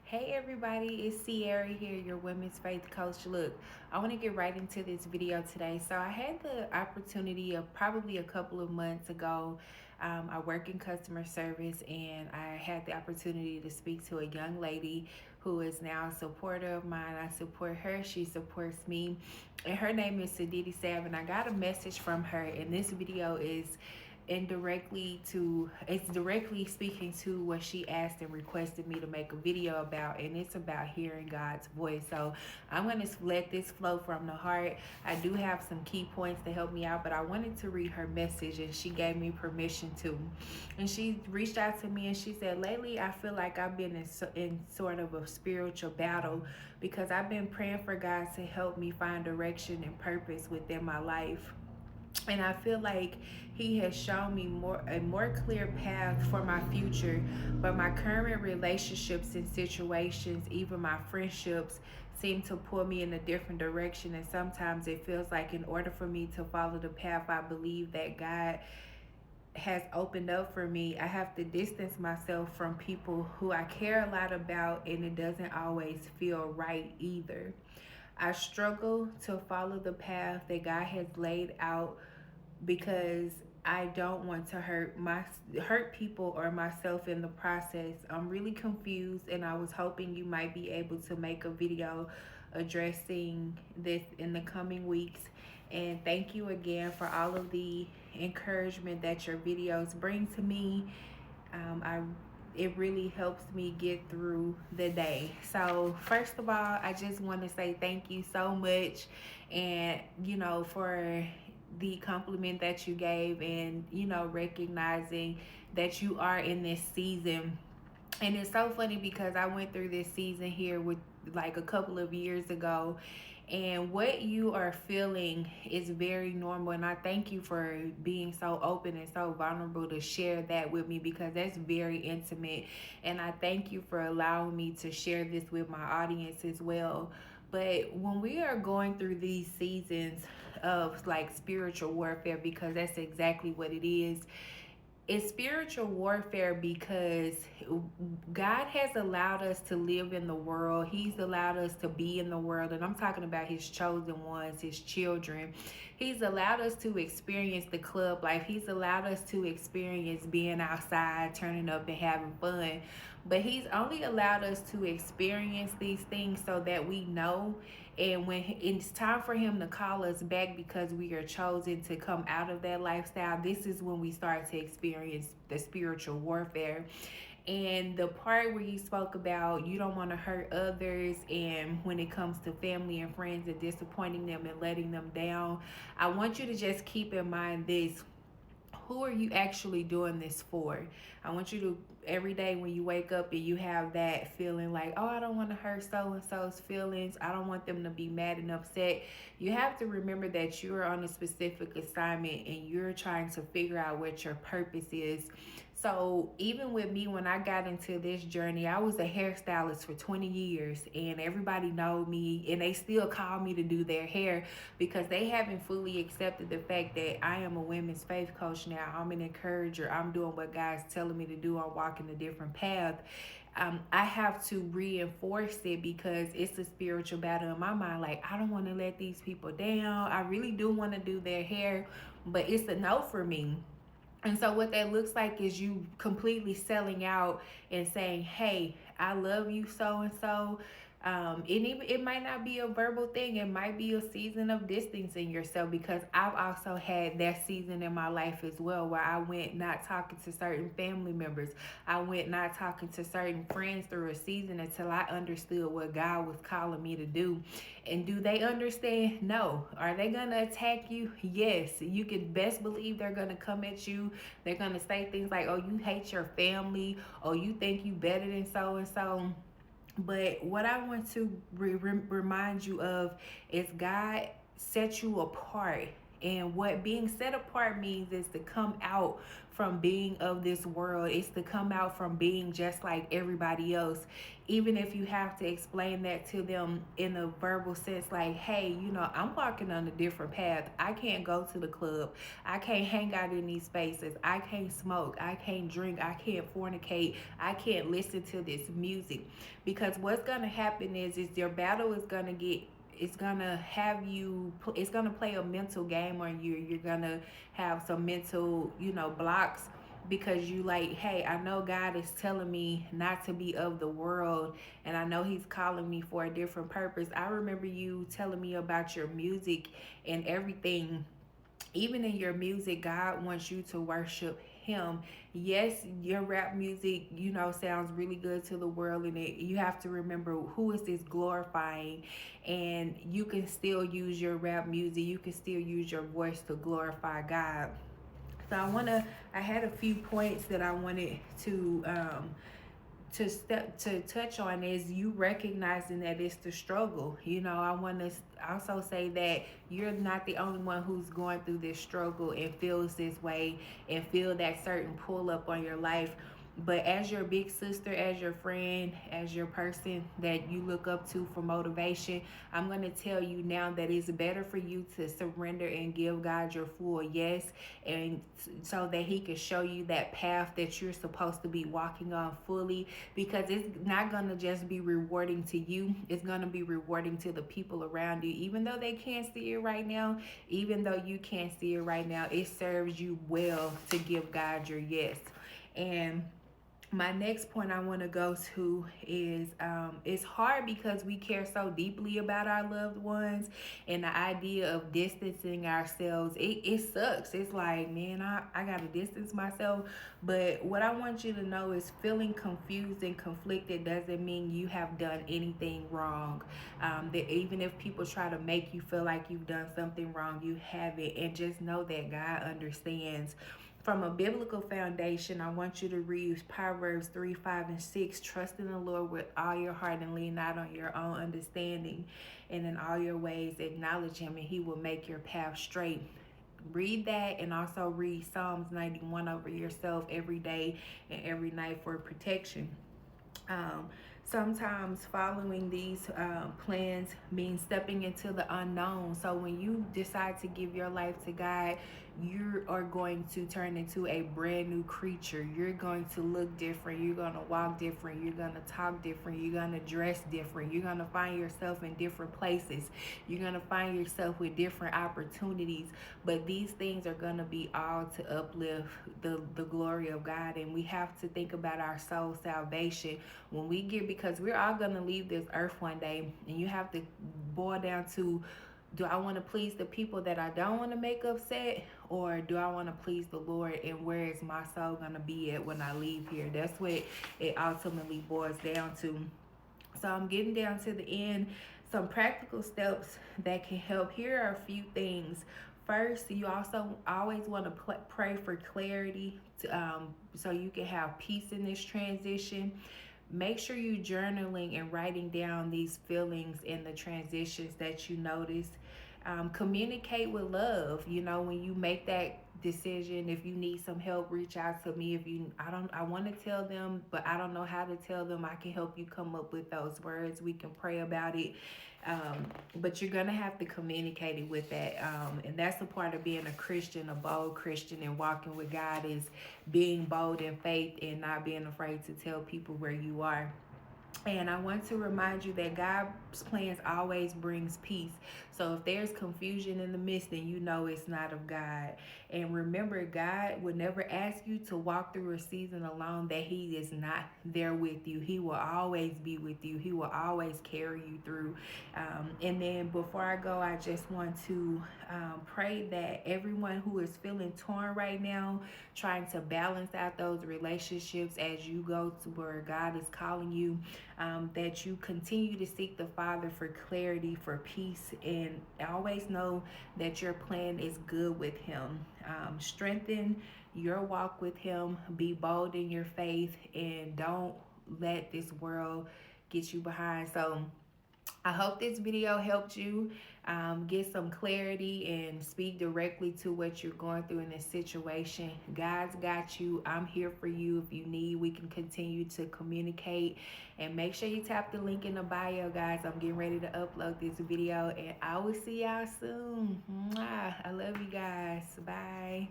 Hey everybody, it's Sierra here, your women's faith coach. Look, I want to get right into this video today. So I had the opportunity of probably a couple of months ago. I work in customer service and I had the opportunity to speak to a young lady who is now a supporter of mine. I support her, she supports me, and her name is SiditySav. And I got a message from her, and this video is it's directly speaking to what she asked and requested me to make a video about, and it's about hearing God's voice. So I'm going to let this flow from the heart. I do have some key points to help me out, but I wanted to read her message and she gave me permission to. And she reached out to me and she said, lately I feel like I've been in sort of a spiritual battle because I've been praying for God to help me find direction and purpose within my life, and I feel like he has shown me a more clear path for my future, but my current relationships and situations, even my friendships, seem to pull me in a different direction. And sometimes it feels like in order for me to follow the path I believe that God has opened up for me, I have to distance myself from people who I care a lot about, and it doesn't always feel right either. I struggle to follow the path that God has laid out because I don't want to hurt people or myself in the process. I'm really confused, and I was hoping you might be able to make a video addressing this in the coming weeks. And thank you again for all of the encouragement that your videos bring to me. I It really helps me get through the day. So first of all, I just want to say thank you so much, and for the compliment that you gave, and recognizing that you are in this season. And it's so funny because I went through this season here with like a couple of years ago, and what you are feeling is very normal. And I thank you for being so open and so vulnerable to share that with me, because that's very intimate. And I thank you for allowing me to share this with my audience as well. But when we are going through these seasons of like spiritual warfare, because that's exactly what it is, it's spiritual warfare because God has allowed us to live in the world. He's allowed us to be in the world. And I'm talking about his chosen ones, his children. He's allowed us to experience the club life. He's allowed us to experience being outside, turning up and having fun. But he's only allowed us to experience these things so that we know, and when it's time for him to call us back because we are chosen to come out of that lifestyle, this is when we start to experience the spiritual warfare. And the part where you spoke about you don't want to hurt others, and when it comes to family and friends and disappointing them and letting them down, I want you to just keep in mind this: who are you actually doing this for? I want you to, every day when you wake up and you have that feeling like, oh, I don't want to hurt so and so's feelings, I don't want them to be mad and upset, you have to remember that you're on a specific assignment and you're trying to figure out what your purpose is. So even with me, when I got into this journey, I was a hairstylist for 20 years, and everybody know me, and they still call me to do their hair because they haven't fully accepted the fact that I am a women's faith coach now. I'm an encourager. I'm doing what God's telling me to do. I'm walking a different path. I have to reinforce it because it's a spiritual battle in my mind. Like, I don't want to let these people down. I really do want to do their hair, but it's a no for me. And so what that looks like is you completely selling out and saying, hey, I love you so and so. It might not be a verbal thing. It might be a season of distancing yourself, because I've also had that season in my life as well, where I went not talking to certain family members. I went not talking to certain friends through a season until I understood what God was calling me to do. And do they understand? No. Are they going to attack you? Yes. You can best believe they're going to come at you. They're going to say things like, oh, you hate your family, or you think you better than so and so. But what I want to remind you of is God set you apart And what being set apart means is to come out from being of this world. It's to come out from being just like everybody else. Even if you have to explain that to them in a verbal sense, like, hey, I'm walking on a different path. I can't go to the club. I can't hang out in these spaces. I can't smoke. I can't drink. I can't fornicate. I can't listen to this music. Because what's going to happen is your battle is going to get, it's gonna have you, it's gonna play a mental game on you. You're gonna have some mental blocks, because you like, hey, I know God is telling me not to be of the world, and I know he's calling me for a different purpose. I remember you telling me about your music and everything. Even in your music, God wants you to worship him. Yes, your rap music, sounds really good to the world, and you have to remember, who is this glorifying? And you can still use your rap music, you can still use your voice to glorify God. So I had a few points that I wanted to touch on, is you recognizing that it's the struggle. I want to also say that you're not the only one who's going through this struggle and feels this way and feel that certain pull up on your life. But as your big sister, as your friend, as your person that you look up to for motivation, I'm going to tell you now that it's better for you to surrender and give God your full yes, and so that he can show you that path that you're supposed to be walking on fully. Because it's not going to just be rewarding to you, it's going to be rewarding to the people around you. Even though they can't see it right now, even though you can't see it right now, it serves you well to give God your yes. And my next point I want to go to is, it's hard because we care so deeply about our loved ones, and the idea of distancing ourselves, it sucks. It's like, man, I got to distance myself. But what I want you to know is, feeling confused and conflicted doesn't mean you have done anything wrong. That even if people try to make you feel like you've done something wrong, you haven't. And just know that God understands. From a biblical foundation, I want you to read Proverbs 3, 5, and 6. Trust in the Lord with all your heart and lean not on your own understanding. And in all your ways, acknowledge him, and he will make your path straight. Read that, and also read Psalms 91 over yourself every day and every night for protection. Um, Sometimes following these plans means stepping into the unknown. So when you decide to give your life to God, you are going to turn into a brand new creature. You're going to look different. You're going to walk different. You're going to talk different. You're going to dress different. You're going to find yourself in different places. You're going to find yourself with different opportunities. But these things are going to be all to uplift the glory of God. And we have to think about our soul salvation when we get, because we're all going to leave this earth one day, and you have to boil down to, do I want to please the people that I don't want to make upset, or do I want to please the Lord? And where is my soul going to be at when I leave here? That's what it ultimately boils down to. So I'm getting down to the end. Some practical steps that can help. Here are a few things. First, you also always want to pray for clarity, so you can have peace in this transition. Make sure you journaling and writing down these feelings and the transitions that you notice. Communicate with love. When you make that decision, if you need some help, reach out to me. If you, I want to tell them, but I don't know how to tell them, I can help you come up with those words. We can pray about it. But you're gonna have to communicate it with that. And that's a part of being a Christian, a bold Christian, and walking with God, is being bold in faith and not being afraid to tell people where you are. And I want to remind you that God's plans always brings peace. So if there's confusion in the midst, then you know it's not of God. And remember, God would never ask you to walk through a season alone that he is not there with you. He will always be with you. He will always carry you through. And then before I go, I just want to pray that everyone who is feeling torn right now, trying to balance out those relationships as you go to where God is calling you, that you continue to seek the Father for clarity, for peace, and always know that your plan is good with him. Strengthen your walk with him. Be bold in your faith, and don't let this world get you behind. So I hope this video helped you get some clarity and speak directly to what you're going through in this situation. God's got you. I'm here for you. If you need, we can continue to communicate. And make sure you tap the link in the bio, guys. I'm getting ready to upload this video, and I will see y'all soon. Mwah. I love you guys. Bye.